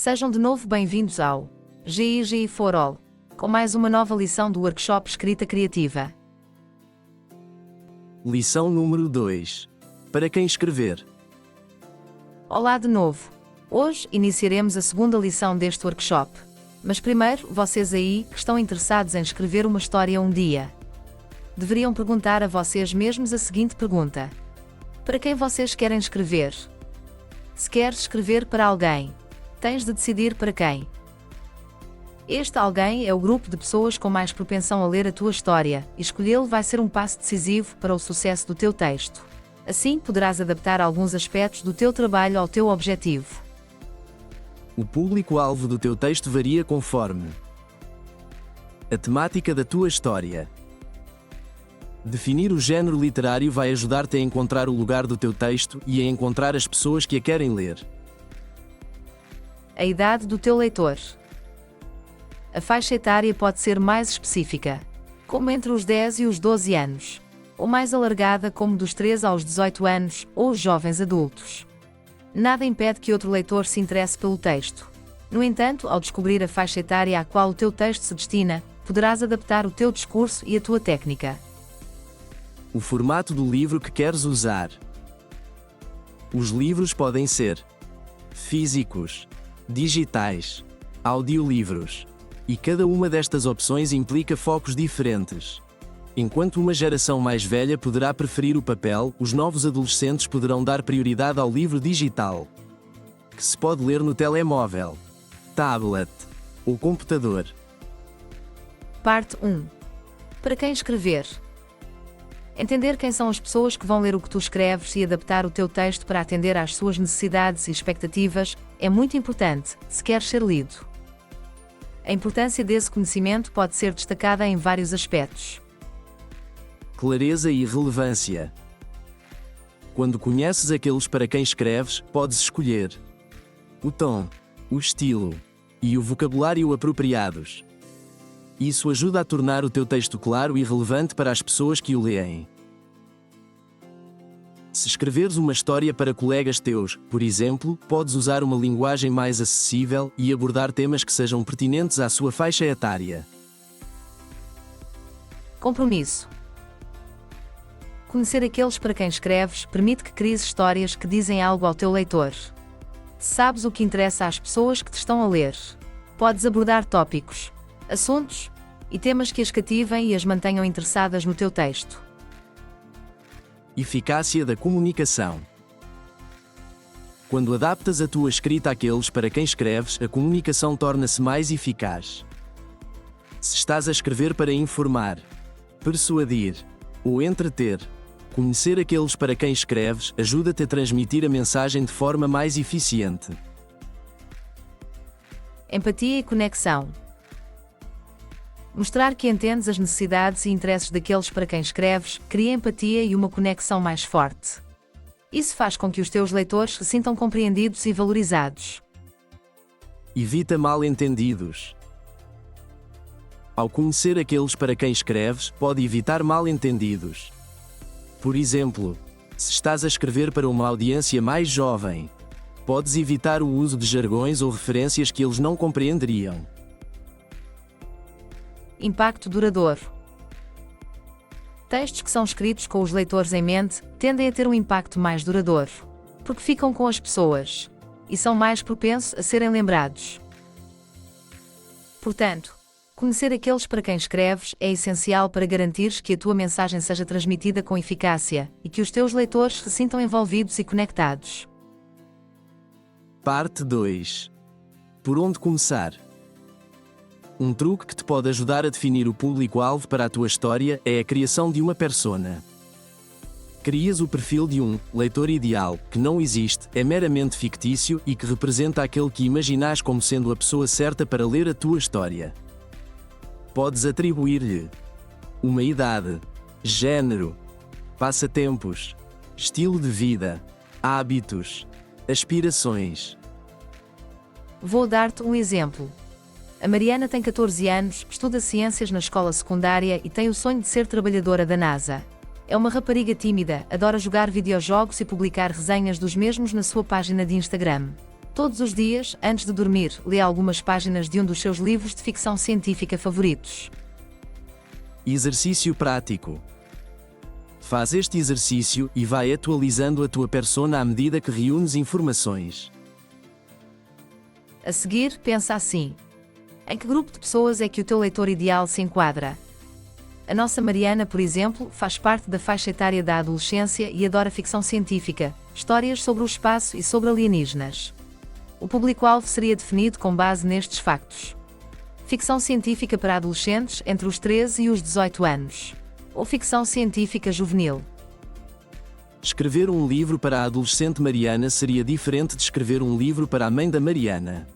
Sejam de novo bem-vindos ao GIGI for All, com mais uma nova lição do workshop Escrita Criativa. Lição número 2. Para quem escrever? Olá de novo. Hoje iniciaremos a segunda lição deste workshop. Mas primeiro, vocês aí que estão interessados em escrever uma história um dia, deveriam perguntar a vocês mesmos a seguinte pergunta: para quem vocês querem escrever? Se queres escrever para alguém, tens de decidir para quem. Este alguém é o grupo de pessoas com mais propensão a ler a tua história, e escolhê-lo vai ser um passo decisivo para o sucesso do teu texto. Assim, poderás adaptar alguns aspectos do teu trabalho ao teu objetivo. O público-alvo do teu texto varia conforme a temática da tua história. Definir o género literário vai ajudar-te a encontrar o lugar do teu texto e a encontrar as pessoas que a querem ler. A idade do teu leitor. A faixa etária pode ser mais específica, como entre os 10 e os 12 anos, ou mais alargada como dos 13 aos 18 anos, ou os jovens adultos. Nada impede que outro leitor se interesse pelo texto. No entanto, ao descobrir a faixa etária à qual o teu texto se destina, poderás adaptar o teu discurso e a tua técnica. O formato do livro que queres usar. Os livros podem ser físicos, digitais, audiolivros, e cada uma destas opções implica focos diferentes. Enquanto uma geração mais velha poderá preferir o papel, os novos adolescentes poderão dar prioridade ao livro digital, que se pode ler no telemóvel, tablet ou computador. Parte 1. Para quem escrever? Entender quem são as pessoas que vão ler o que tu escreves e adaptar o teu texto para atender às suas necessidades e expectativas é muito importante, se queres ser lido. A importância desse conhecimento pode ser destacada em vários aspectos. Clareza e relevância. Quando conheces aqueles para quem escreves, podes escolher o tom, o estilo e o vocabulário apropriados. Isso ajuda a tornar o teu texto claro e relevante para as pessoas que o leem. Se escreveres uma história para colegas teus, por exemplo, podes usar uma linguagem mais acessível e abordar temas que sejam pertinentes à sua faixa etária. Compromisso. Conhecer aqueles para quem escreves permite que cries histórias que dizem algo ao teu leitor. Sabes o que interessa às pessoas que te estão a ler. Podes abordar tópicos, assuntos e temas que as cativem e as mantenham interessadas no teu texto. Eficácia da comunicação. Quando adaptas a tua escrita àqueles para quem escreves, a comunicação torna-se mais eficaz. Se estás a escrever para informar, persuadir ou entreter, conhecer aqueles para quem escreves ajuda-te a transmitir a mensagem de forma mais eficiente. Empatia e conexão. Mostrar que entendes as necessidades e interesses daqueles para quem escreves cria empatia e uma conexão mais forte. Isso faz com que os teus leitores se sintam compreendidos e valorizados. Evita mal-entendidos. Ao conhecer aqueles para quem escreves, pode evitar mal-entendidos. Por exemplo, se estás a escrever para uma audiência mais jovem, podes evitar o uso de jargões ou referências que eles não compreenderiam. Impacto duradouro. Textos que são escritos com os leitores em mente tendem a ter um impacto mais duradouro, porque ficam com as pessoas e são mais propensos a serem lembrados. Portanto, conhecer aqueles para quem escreves é essencial para garantires que a tua mensagem seja transmitida com eficácia e que os teus leitores se sintam envolvidos e conectados. Parte 2. Por onde começar? Um truque que te pode ajudar a definir o público-alvo para a tua história é a criação de uma persona. Crias o perfil de um leitor ideal, que não existe, é meramente fictício e que representa aquele que imaginas como sendo a pessoa certa para ler a tua história. Podes atribuir-lhe uma idade, género, passatempos, estilo de vida, hábitos, aspirações. Vou dar-te um exemplo. A Mariana tem 14 anos, estuda ciências na escola secundária e tem o sonho de ser trabalhadora da NASA. É uma rapariga tímida, adora jogar videojogos e publicar resenhas dos mesmos na sua página de Instagram. Todos os dias, antes de dormir, lê algumas páginas de um dos seus livros de ficção científica favoritos. Exercício prático. Faz este exercício e vai atualizando a tua persona à medida que reúnes informações. A seguir, pensa assim: em que grupo de pessoas é que o teu leitor ideal se enquadra? A nossa Mariana, por exemplo, faz parte da faixa etária da adolescência e adora ficção científica, histórias sobre o espaço e sobre alienígenas. O público-alvo seria definido com base nestes factos: ficção científica para adolescentes entre os 13 e os 18 anos, ou ficção científica juvenil. Escrever um livro para a adolescente Mariana seria diferente de escrever um livro para a mãe da Mariana.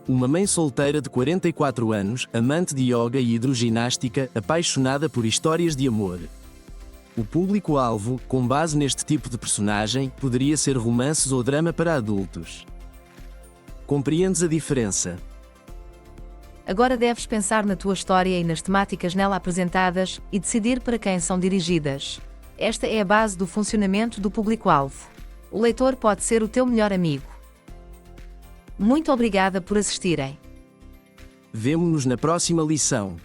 Uma mãe solteira de 44 anos, amante de yoga e hidroginástica, apaixonada por histórias de amor. O público-alvo, com base neste tipo de personagem, poderia ser romances ou drama para adultos. Compreendes a diferença? Agora deves pensar na tua história e nas temáticas nela apresentadas e decidir para quem são dirigidas. Esta é a base do funcionamento do público-alvo. O leitor pode ser o teu melhor amigo. Muito obrigada por assistirem. Vemo-nos na próxima lição.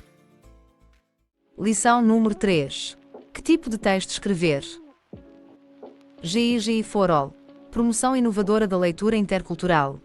Lição número 3. Que tipo de texto escrever? GIGI for All. Promoção inovadora da leitura intercultural.